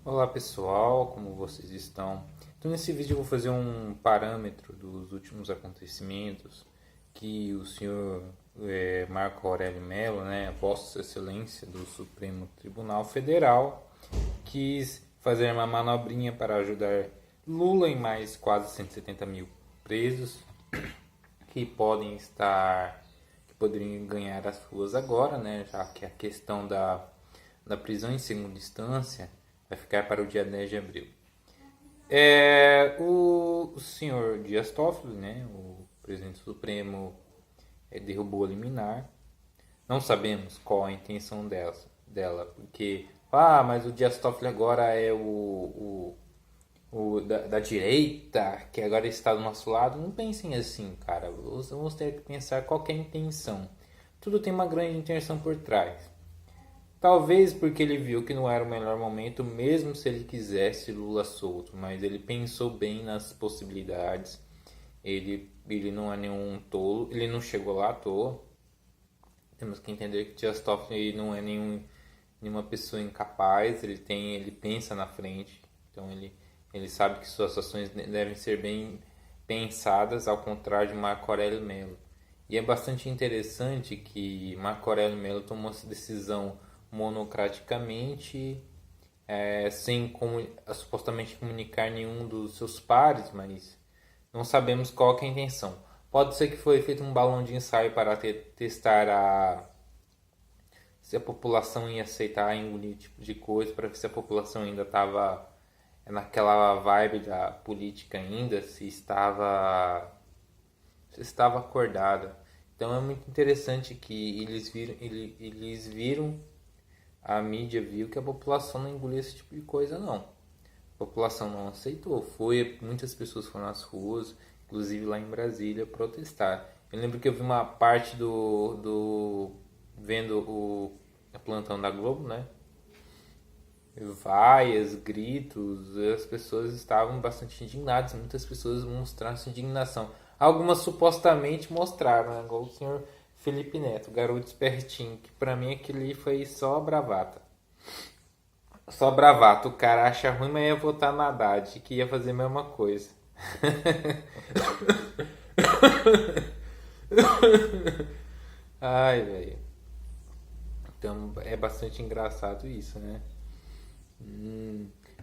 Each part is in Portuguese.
Olá pessoal, como vocês estão? Então nesse vídeo eu vou fazer um parâmetro dos últimos acontecimentos que o senhor Marco Aurélio Mello, Vossa Excelência do Supremo Tribunal Federal, quis fazer uma manobrinha para ajudar Lula e mais quase 170 mil presos que poderiam ganhar as ruas agora, já que a questão da prisão em segunda instância vai ficar para o dia 10 de abril. O senhor Dias Toffoli, o presidente supremo, derrubou a liminar. Não sabemos qual a intenção dela, porque mas o Dias Toffoli agora é da direita, que agora está do nosso lado. Não pensem assim, cara. Vamos ter que pensar qual que é a intenção. Tudo tem uma grande intenção por trás. Talvez porque ele viu que não era o melhor momento, mesmo se ele quisesse Lula solto, mas ele pensou bem nas possibilidades. Ele não é nenhum tolo, ele não chegou lá à toa. Temos que entender que Dias Toffoli não é nenhuma pessoa incapaz, ele pensa na frente, então ele sabe que suas ações devem ser bem pensadas, ao contrário de Marco Aurélio Mello. E é bastante interessante que Marco Aurélio Mello tomou essa decisão monocraticamente, sem supostamente comunicar nenhum dos seus pares, mas não sabemos qual que é a intenção. Pode ser que foi feito um balão de ensaio para testar se a população ia aceitar engolir tipo de coisa, para ver se a população ainda estava naquela vibe da política ainda, se estava acordada. Então é muito interessante que eles viram, a mídia viu que a população não engoliu esse tipo de coisa, não. A população não aceitou. Muitas pessoas foram às ruas, inclusive lá em Brasília, protestar. Eu lembro que eu vi uma parte vendo o plantão da Globo, né? Vaias, gritos, as pessoas estavam bastante indignadas, muitas pessoas mostraram sua indignação. Algumas supostamente mostraram, né? Igual o senhor Felipe Neto, garoto espertinho, que pra mim aquele foi só bravata. Só bravata, o cara acha ruim, mas ia votar na Haddad, que ia fazer a mesma coisa. Ai, velho. Então é bastante engraçado isso, né?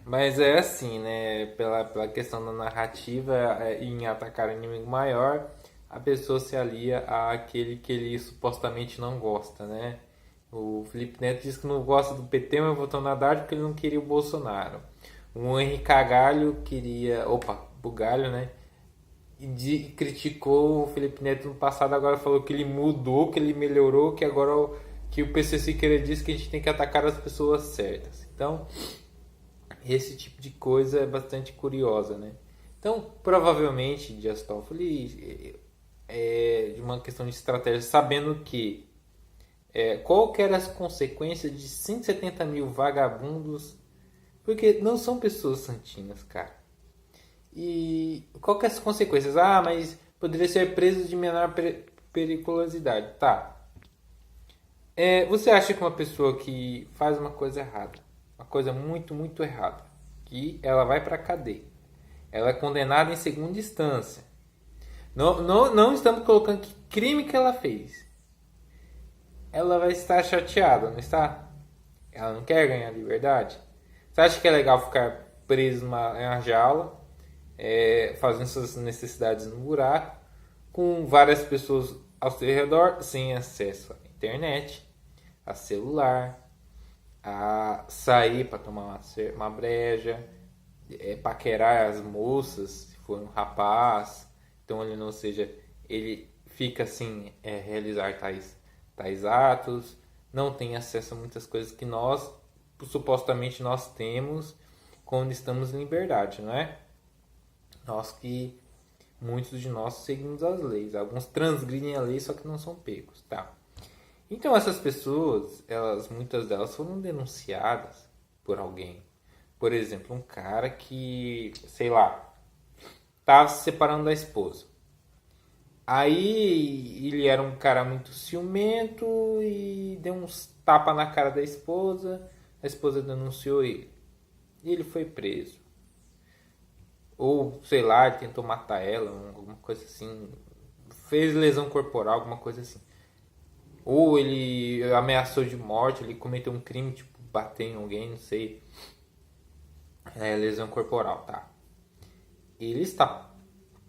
Mas é assim, né? Pela questão da narrativa, em atacar o inimigo maior, a pessoa se alia àquele que ele supostamente não gosta, né? O Felipe Neto diz que não gosta do PT, mas votou na Haddad porque ele não queria o Bolsonaro. O Henrique Cagalho queria. Opa, Bugalho, né? E criticou o Felipe Neto no passado, agora falou que ele mudou, que ele melhorou, que agora que o PC Siqueira diz que a gente tem que atacar as pessoas certas. Então, esse tipo de coisa é bastante curiosa, né? Então, provavelmente, Dias Toffoli de uma questão de estratégia, sabendo que qual que eram as consequências de 170 mil vagabundos, porque não são pessoas santinas, cara. E qual que é as consequências? Mas poderia ser preso de menor periculosidade. Tá. Você acha que uma pessoa que faz uma coisa errada, uma coisa muito, muito errada, que ela vai para a cadeia, ela é condenada em segunda instância. Não estamos colocando que crime que ela fez. Ela vai estar chateada, não está? Ela não quer ganhar liberdade. Você acha que é legal ficar preso numa jaula, fazendo suas necessidades no buraco, com várias pessoas ao seu redor, sem acesso à internet, a celular, a sair para tomar uma breja, paquerar as moças, se for um rapaz, então ele não seja, ele fica assim, realizar tais atos, não tem acesso a muitas coisas que supostamente nós temos quando estamos em liberdade, não é? Muitos de nós seguimos as leis, alguns transgridem a lei, só que não são pegos, tá? Então essas pessoas, muitas delas foram denunciadas por alguém. Por exemplo, um cara que, sei lá, estava se separando da esposa. Aí ele era um cara muito ciumento e deu uns tapas na cara da esposa. A esposa denunciou ele. e ele foi preso. Ou, sei lá, tentou matar ela, alguma coisa assim. Fez lesão corporal, alguma coisa assim. Ou ele ameaçou de morte, ele cometeu um crime, tipo, bater em alguém, não sei. Lesão corporal, tá. Ele está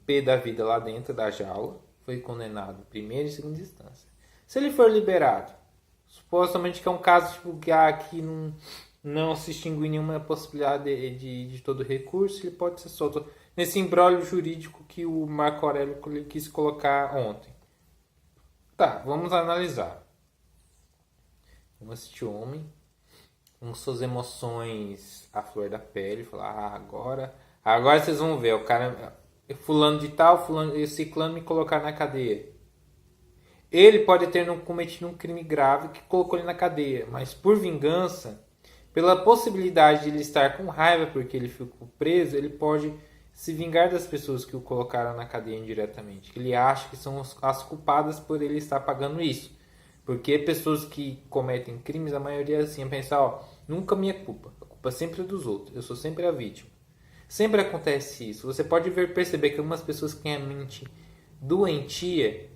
pé da vida lá dentro da jaula, foi condenado em primeira e segunda instância. Se ele for liberado, supostamente que é um caso tipo, que não se extingue nenhuma possibilidade de todo recurso, ele pode ser solto. Nesse imbróglio jurídico que o Marco Aurélio quis colocar ontem. Tá, vamos analisar. Vamos assistir o homem com suas emoções à flor da pele, falar, agora vocês vão ver, o cara, fulano de tal, fulano, esse ciclano me colocar na cadeia. Ele pode ter cometido um crime grave que colocou ele na cadeia, mas por vingança, pela possibilidade de ele estar com raiva porque ele ficou preso, ele pode se vingar das pessoas que o colocaram na cadeia indiretamente. Ele acha que são as culpadas por ele estar pagando isso. Porque pessoas que cometem crimes, a maioria assim, pensa, nunca minha culpa. A culpa sempre é dos outros. Eu sou sempre a vítima. Sempre acontece isso. Você pode perceber que algumas pessoas que têm a mente doentia,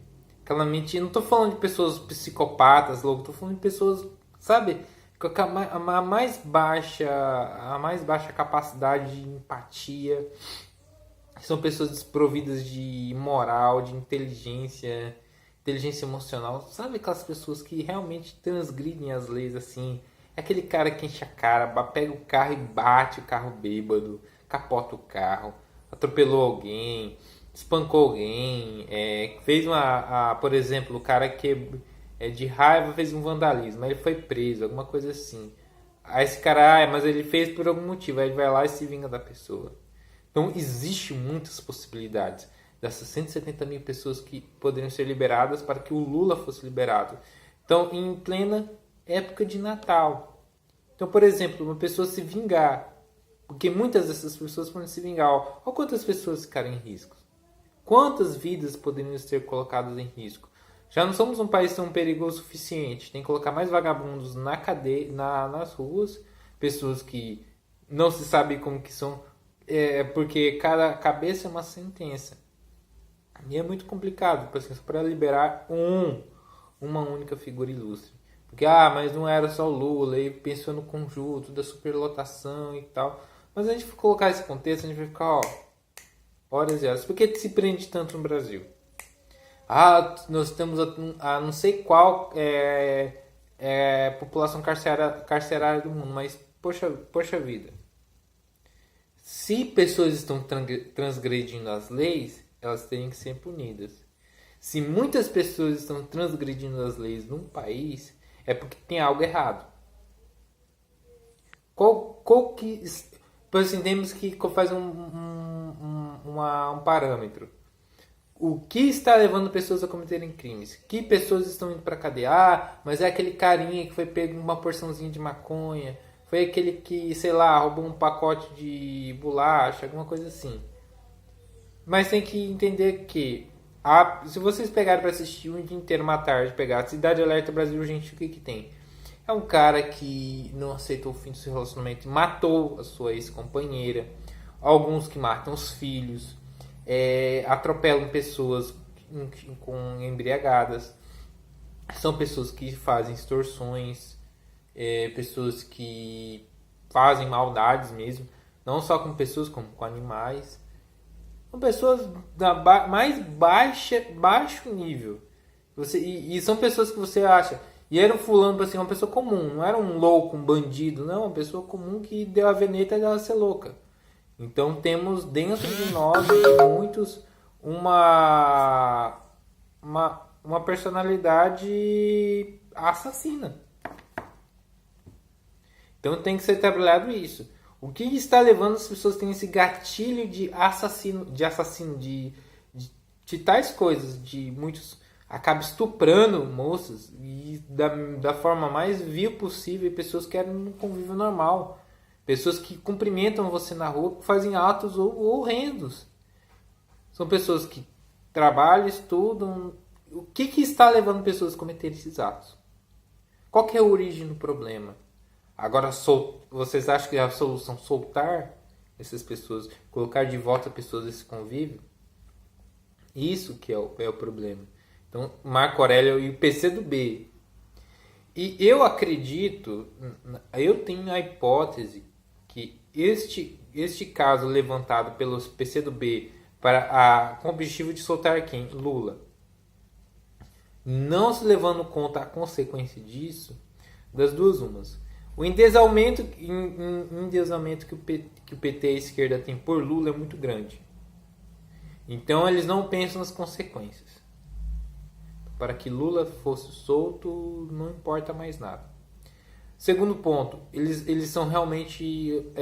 aquela mente, não estou falando de pessoas psicopatas, louco, estou falando de pessoas, sabe, com a mais baixa capacidade de empatia. São pessoas desprovidas de moral, de inteligência emocional. Sabe aquelas pessoas que realmente transgridem as leis assim? É aquele cara que enche a cara, pega o carro e bate o carro bêbado, capota o carro, atropelou alguém, espancou alguém, fez por exemplo, o cara que de raiva fez um vandalismo, aí ele foi preso, alguma coisa assim. Aí esse cara, mas ele fez por algum motivo, aí ele vai lá e se vinga da pessoa. Então, existe muitas possibilidades dessas 170 mil pessoas que poderiam ser liberadas para que o Lula fosse liberado. Então, em plena época de Natal. Então, por exemplo, uma pessoa se vingar, porque muitas dessas pessoas podem se vingar. Olha quantas pessoas ficaram em risco. Quantas vidas poderiam ser colocadas em risco. Já não somos um país tão perigoso o suficiente. Tem que colocar mais vagabundos na cadeia, nas ruas, pessoas que não se sabe como que são, porque cada cabeça é uma sentença. E é muito complicado, para liberar uma única figura ilustre. Porque, mas não era só o Lula, ele pensou no conjunto da superlotação e tal. Mas a gente for colocar esse contexto, a gente vai ficar, horas e horas. Por que se prende tanto no Brasil? Nós temos a não sei qual população carcerária do mundo, mas poxa vida. Se pessoas estão transgredindo as leis, elas têm que ser punidas. Se muitas pessoas estão transgredindo as leis num país, é porque tem algo errado. Temos que fazer um parâmetro. O que está levando pessoas a cometerem crimes? Que pessoas estão indo para a cadeia? Mas é aquele carinha que foi pego uma porçãozinha de maconha. Foi aquele que, sei lá, roubou um pacote de bolacha, alguma coisa assim. Mas tem que entender que, se vocês pegarem para assistir um dia inteiro, uma tarde, pegar Cidade Alerta Brasil Urgente, o que tem? É um cara que não aceitou o fim do seu relacionamento, matou a sua ex-companheira. Alguns que matam os filhos, atropelam pessoas embriagadas. São pessoas que fazem extorsões, pessoas que fazem maldades mesmo, não só com pessoas, como com animais. São pessoas da mais baixo nível. E são pessoas que você acha. E era um fulano, assim, uma pessoa comum. Não era um louco, um bandido. Não, uma pessoa comum que deu a veneta dela ser louca. Então temos dentro de nós, de muitos, uma personalidade assassina. Então tem que ser trabalhado isso. O que está levando as pessoas a terem esse gatilho de assassino, de tais coisas, de muitos acabam estuprando moças e da forma mais vil possível, pessoas que querem um convívio normal, pessoas que cumprimentam você na rua, fazem atos horrendos. São pessoas que trabalham, estudam. O que está levando pessoas a cometer esses atos? Qual que é a origem do problema? Agora, vocês acham que é a solução soltar essas pessoas, colocar de volta pessoas nesse convívio? Isso que é o problema. Então, Marco Aurélio e o PCdoB. E eu acredito, eu tenho a hipótese que este caso levantado pelos PCdoB com o objetivo de soltar quem? Lula. Não se levando em conta a consequência disso, das duas umas. O endeusamento que o PT e a esquerda tem por Lula é muito grande. Então eles não pensam nas consequências. Para que Lula fosse solto, não importa mais nada. Segundo ponto, eles são realmente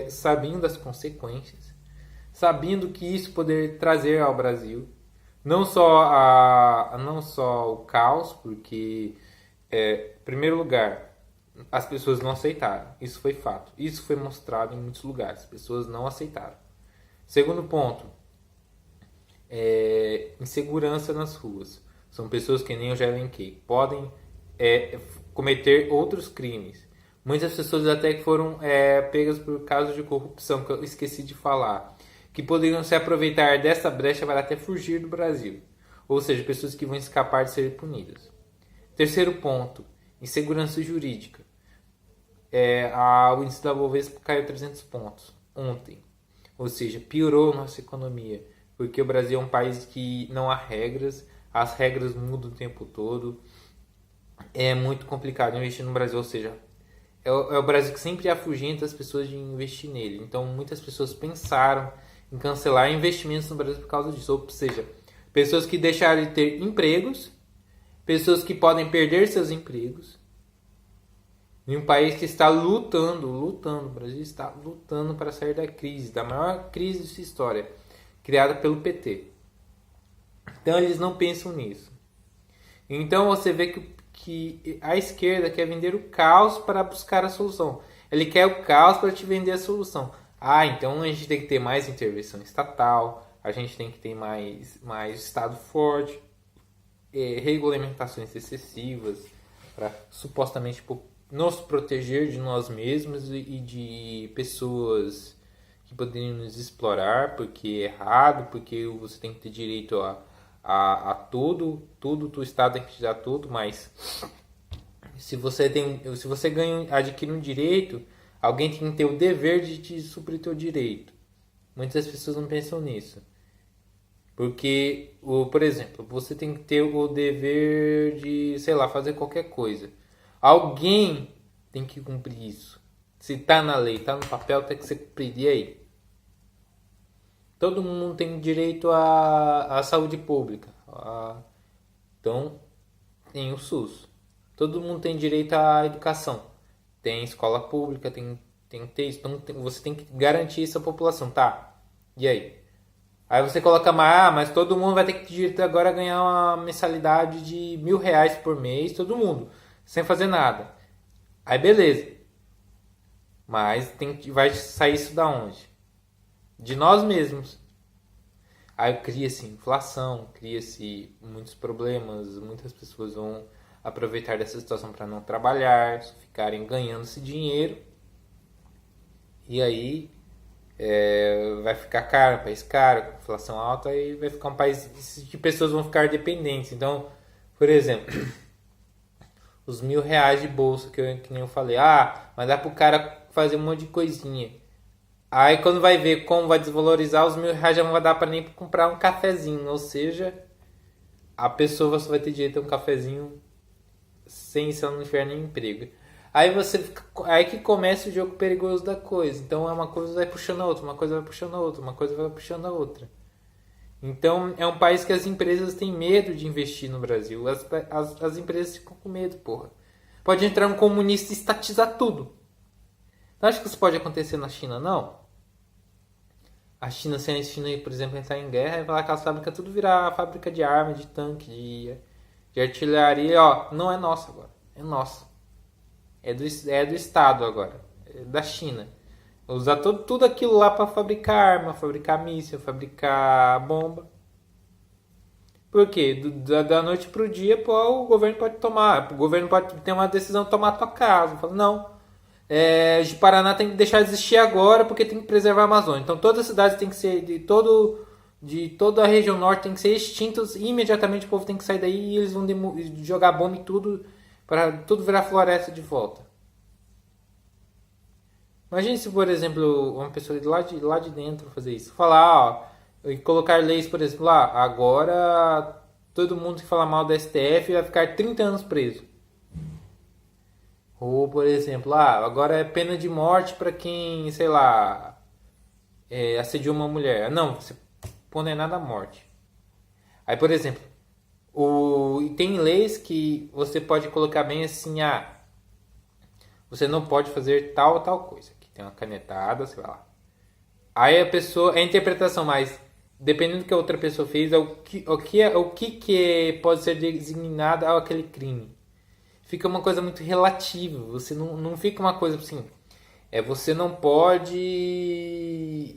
sabendo das consequências, sabendo que isso poderia trazer ao Brasil não só o caos, porque, em primeiro lugar, as pessoas não aceitaram. Isso foi fato. Isso foi mostrado em muitos lugares. As pessoas não aceitaram. Segundo ponto, insegurança nas ruas. São pessoas que nem eu já elenquei. Podem cometer outros crimes. Muitas pessoas até que foram pegas por casos de corrupção, que eu esqueci de falar, que poderiam se aproveitar dessa brecha para até fugir do Brasil. Ou seja, pessoas que vão escapar de serem punidas. Terceiro ponto, insegurança jurídica. O índice da Bovespa caiu 300 pontos ontem. Ou seja, piorou nossa economia. Porque o Brasil é um país que não há regras, as regras mudam o tempo todo. É muito complicado investir no Brasil, ou seja, é o Brasil que sempre afugenta as pessoas de investir nele. Então, muitas pessoas pensaram em cancelar investimentos no Brasil por causa disso. Ou seja, pessoas que deixaram de ter empregos, pessoas que podem perder seus empregos, em um país que está lutando, o Brasil está lutando para sair da crise, da maior crise de sua história, criada pelo PT. Então eles não pensam nisso. Então você vê que a esquerda quer vender o caos para buscar a solução. Ele quer o caos para te vender a solução. Então a gente tem que ter mais intervenção estatal, a gente tem que ter mais Estado forte, regulamentações excessivas para supostamente nos proteger de nós mesmos e de pessoas que poderiam nos explorar, porque é errado, porque você tem que ter direito a tudo o Estado tem que te dar tudo, mas se você adquire um direito, alguém tem que ter o dever de te suprir teu direito. Muitas pessoas não pensam nisso. Porque, por exemplo, você tem que ter o dever de, fazer qualquer coisa. Alguém tem que cumprir isso. Se tá na lei, tá no papel, tem que ser cumprido. E aí? Todo mundo tem direito à saúde pública. Então, tem o SUS. Todo mundo tem direito à educação. Tem escola pública, tem que ter isso. Então, você tem que garantir isso à população, tá? E aí? Aí você coloca mas todo mundo vai ter que ter direito agora a ganhar uma mensalidade de R$1.000 por mês, todo mundo, sem fazer nada. Aí beleza. Mas vai sair isso da onde? De nós mesmos. Aí cria-se inflação, cria-se muitos problemas, muitas pessoas vão aproveitar dessa situação para não trabalhar, ficarem ganhando esse dinheiro. E aí vai ficar caro, um país caro, com inflação alta, e vai ficar um país que pessoas vão ficar dependentes. Então, por exemplo, os R$1.000 de bolsa que nem eu falei, mas dá pro cara fazer um monte de coisinha. Aí quando vai ver como vai desvalorizar, os R$1.000 já não vai dar para nem comprar um cafezinho. Ou seja, a pessoa só vai ter direito a um cafezinho se ela não tiver nenhum emprego. Aí que começa o jogo perigoso da coisa. Então uma coisa vai puxando a outra, uma coisa vai puxando a outra, uma coisa vai puxando a outra. Então é um país que as empresas têm medo de investir no Brasil. As empresas ficam com medo, porra. Pode entrar um comunista e estatizar tudo. Não acho que isso pode acontecer na China, não? A China, se a China, por exemplo, entrar em guerra, vai lá aquelas fábricas tudo virar fábrica de arma, de tanque, de artilharia. Não é nossa agora. É nossa. É do Estado agora. É da China. Usar tudo aquilo lá para fabricar arma, fabricar míssil, fabricar bomba. Por quê? Da noite pro dia, o governo pode tomar. O governo pode ter uma decisão de tomar a tua casa. Fala, não. de Paraná tem que deixar de existir agora porque tem que preservar a Amazônia. Então todas as cidades tem que ser de toda a região norte tem que ser extintos e imediatamente o povo tem que sair daí e eles vão jogar bomba e tudo para tudo virar floresta de volta. Imagine se, por exemplo, uma pessoa de lá de dentro fazer isso. Falar, e colocar leis, por exemplo, agora todo mundo que fala mal da STF vai ficar 30 anos preso. Ou, por exemplo, agora é pena de morte para quem, sei lá, assediou uma mulher. Não, você condenado à morte. Aí, por exemplo, tem leis que você pode colocar bem assim, você não pode fazer tal ou tal coisa. Aqui tem uma canetada, sei lá. Aí a pessoa, a interpretação, mas dependendo do que a outra pessoa fez, o que pode ser designado aquele crime. Fica uma coisa muito relativa. Você não fica uma coisa assim. Você não pode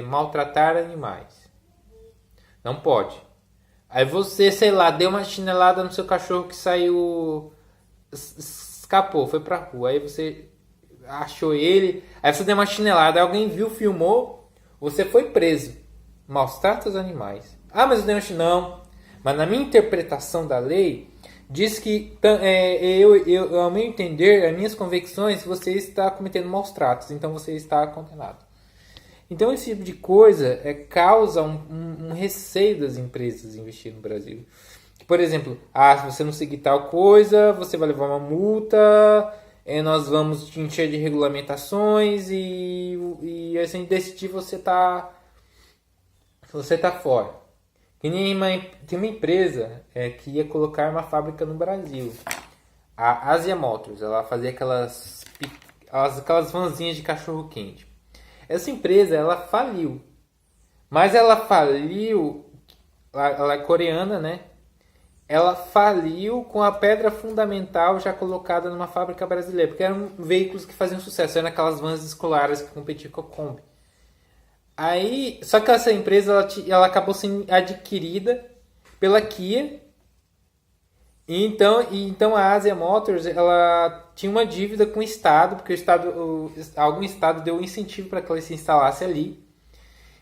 maltratar animais. Não pode. Aí você, sei lá, deu uma chinelada no seu cachorro que saiu, escapou, foi pra rua. Aí você achou ele, aí você deu uma chinelada, alguém viu, filmou, você foi preso. Maus trata os animais. Mas eu dei uma chinelada. Não. Mas na minha interpretação da lei, diz que, ao meu entender, as minhas convicções, você está cometendo maus tratos, então você está condenado. Então esse tipo de coisa causa um receio das empresas investir no Brasil. Por exemplo, se você não seguir tal coisa, você vai levar uma multa, nós vamos te encher de regulamentações e assim, decidir você tá fora. Tem uma empresa que ia colocar uma fábrica no Brasil. A Asia Motors, ela fazia aquelas vanzinhas de cachorro quente. Essa empresa, ela faliu. Mas ela faliu, ela é coreana, né? Ela faliu com a pedra fundamental já colocada numa fábrica brasileira. Porque eram veículos que faziam sucesso. Eram aquelas vans escolares que competiam com a Kombi. Aí, só que essa empresa ela acabou sendo adquirida pela Kia. Então a Asia Motors ela tinha uma dívida com o Estado, porque algum Estado deu incentivo para que ela se instalasse ali.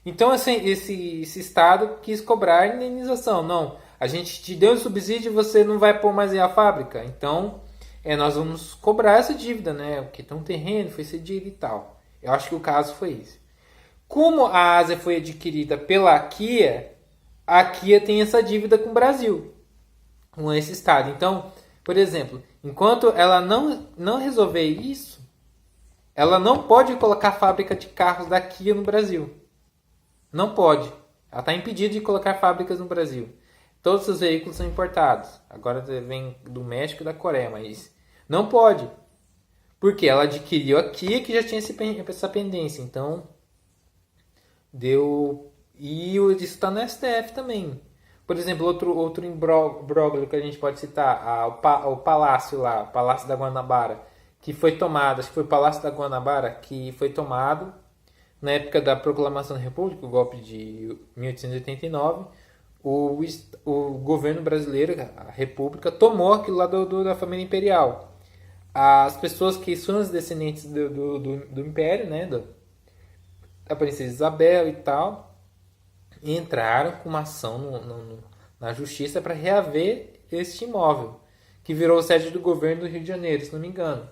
Então assim, esse Estado quis cobrar indenização. Não, a gente te deu um subsídio e você não vai pôr mais em a fábrica. Então nós vamos cobrar essa dívida, né? Porque tem um terreno, foi cedido e tal. Eu acho que o caso foi esse. Como a Ásia foi adquirida pela Kia, a Kia tem essa dívida com o Brasil, com esse estado. Então, por exemplo, enquanto ela não resolver isso, ela não pode colocar fábrica de carros da Kia no Brasil. Não pode. Ela está impedida de colocar fábricas no Brasil. Todos os veículos são importados. Agora vem do México e da Coreia, mas não pode. Porque ela adquiriu a Kia que já tinha essa pendência. Então, deu... E isso está no STF também. Por exemplo, outro imbróglio que a gente pode citar, o palácio lá, o Palácio da Guanabara, que foi tomado, acho que foi o Palácio da Guanabara, que foi tomado na época da Proclamação da República, o golpe de 1889, o governo brasileiro, a República, tomou aquilo lá da família imperial. As pessoas que são os descendentes do Império, né, da Princesa Isabel e tal, entraram com uma ação na justiça para reaver este imóvel, que virou sede do governo do Rio de Janeiro, se não me engano.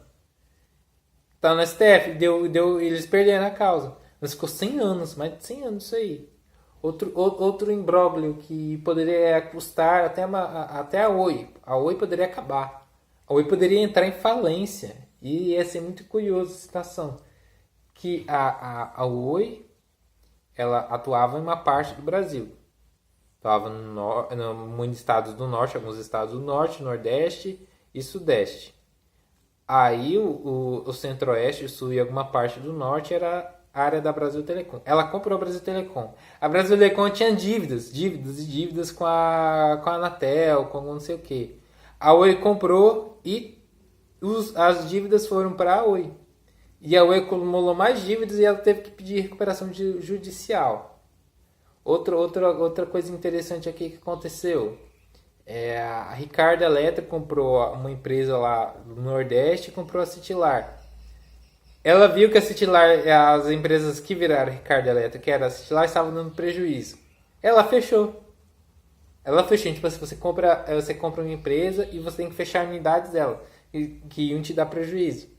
Tá no STF, eles perderam a causa. Mas ficou 100 anos, mais de 100 anos isso aí. Outro imbróglio que poderia custar até a Oi. A Oi poderia acabar. A Oi poderia entrar em falência. E ia ser muito curioso a situação. Que a Oi, ela atuava em uma parte do Brasil. Atuava em muitos estados do norte, alguns estados do norte, nordeste e sudeste. Aí o centro-oeste, o sul e alguma parte do norte era a área da Brasil Telecom. Ela comprou a Brasil Telecom. A Brasil Telecom tinha dívidas com a Anatel, com não sei o que. A Oi comprou e as dívidas foram para a Oi. E a Oi acumulou mais dívidas e ela teve que pedir recuperação judicial. Outra coisa interessante aqui que aconteceu. A Ricardo Eletro comprou uma empresa lá no Nordeste e comprou a Citilar. Ela viu que a Citilar, as empresas que viraram Ricardo Eletro, que era a Citilar, estavam dando prejuízo. Ela fechou. Ela fechou. Tipo, se você compra uma empresa e você tem que fechar unidades dela, que iam te dar prejuízo.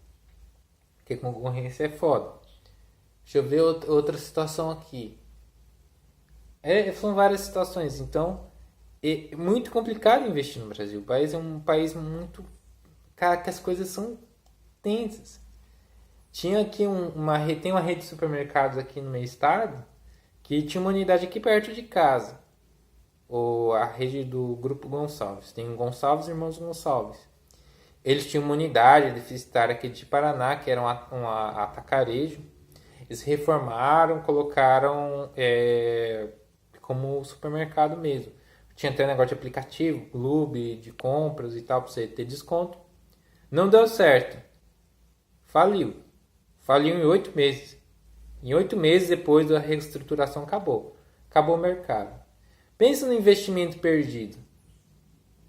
Porque concorrência é foda. Deixa eu ver outra situação aqui. São várias situações. Então, é muito complicado investir no Brasil. O país é um país muito... Cara, que as coisas são tensas. Tinha aqui tem uma rede de supermercados aqui no meu estado que tinha uma unidade aqui perto de casa. A rede do Grupo Gonçalves. Tem o Gonçalves e Irmãos Gonçalves. Eles tinham uma unidade deficitária aqui de Paraná, que era um atacarejo. Eles reformaram, colocaram como supermercado mesmo. Tinha até negócio de aplicativo, clube de compras e tal, para você ter desconto. Não deu certo. Faliu. Faliu em 8 meses. Em 8 meses depois da reestruturação acabou. Acabou o mercado. Pensa no investimento perdido.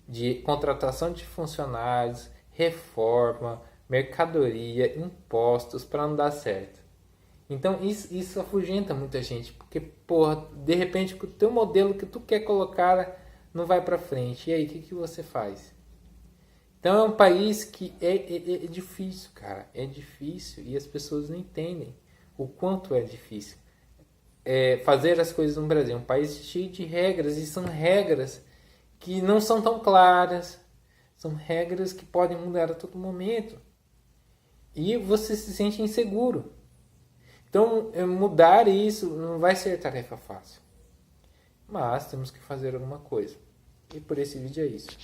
De contratação de funcionários, reforma, mercadoria, impostos para não dar certo. Então isso afugenta muita gente, porque porra, de repente o teu modelo que tu quer colocar não vai para frente. E aí, o que você faz? Então é um país que é difícil, cara. É difícil e as pessoas não entendem o quanto é difícil fazer as coisas no Brasil. É um país cheio de regras e são regras que não são tão claras. São regras que podem mudar a todo momento. E você se sente inseguro. Então mudar isso não vai ser tarefa fácil. Mas temos que fazer alguma coisa. E por esse vídeo é isso.